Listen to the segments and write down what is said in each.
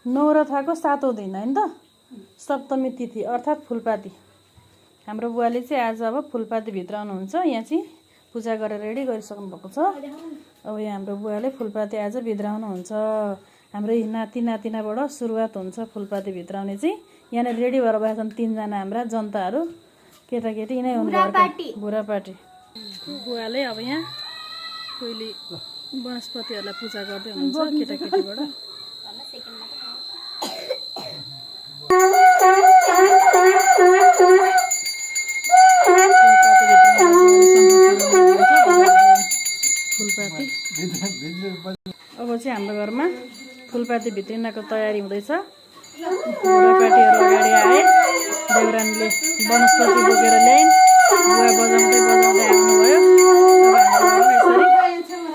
नवरथाको 7औं दिन हैन त सप्तमी तिथि अर्थात् फुलपाती। हाम्रो बुवाले चाहिँ आज अब फुलपाती भित्राउनुहुन्छ। यहाँ चाहिँ पूजा गरेर रेडी गरिसक्नु भएको छ। अब यहाँ हाम्रो बुवाले फुलपाती आज भित्राउनुहुन्छ। हाम्रो नाति नातिनाबाट सुरुवात हुन्छ फुलपाती भित्राउने चाहिँ। यहाँ रेडी भएर बसेका छन् 3 जना हाम्रा जनताहरू, केटाकेटी नै हुनुहुन्छ बुढापाटी। बुवाले अब यहाँ पहिले वनस्पतिहरूलाई पूजा गर्दै हुनुहुन्छ केटाकेटीबाट। फुलपाती अब चाहिँ हाम्रो घरमा फुलपाती भित्रिनको तयारी हुँदैछ। बुढापाटीहरू अगाडि आए, देउरानीले वनस्पति बोकेर ल्याइन्, बुवा बजाउँदै बजाउँदै आउनुभयो। अब हाम्रो घरमा यसरी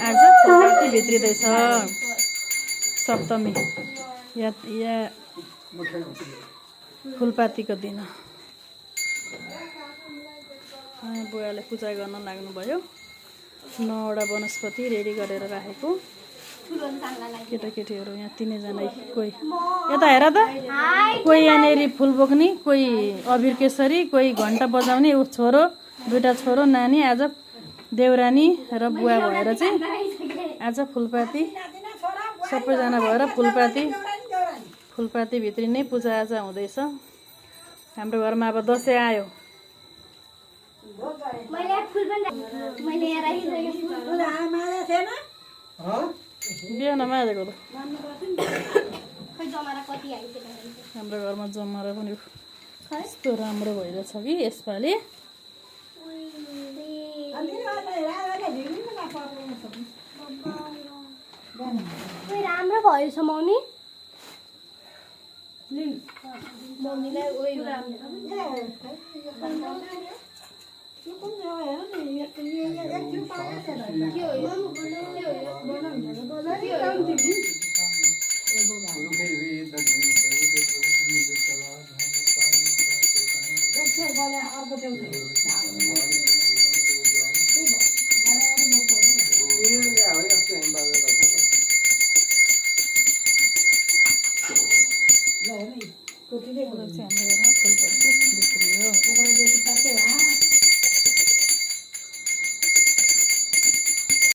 आज फुलपाती भित्रिँदैछ। सप्तमी या फुलपातीको दिन बुवाले पूजा गर्न लाग्नुभयो। 9वटा वनस्पति रेडी गरेर राखेको। केटाकेटीहरू यहाँ 3 जना, कोही यता हेर त, कोही यहाँनिर फुल बोक्ने, कोही अबिर केसरी, कोही घन्टा बजाउने छोरो, 2टा छोरो नानी। आज देउरानी र बुवा भएर चाहिँ आज फुलपाती सबैजना भएर फुलपाती भित्री नै पूजाआजा हुँदैछ। हाम्रो घरमा अब दसैँ आयो। बिहान माझेको त हाम्रो घरमा जमरा पनि कस्तो राम्रो भइरहेछ कि यसपालि। राम्रो भएछ मम्मी।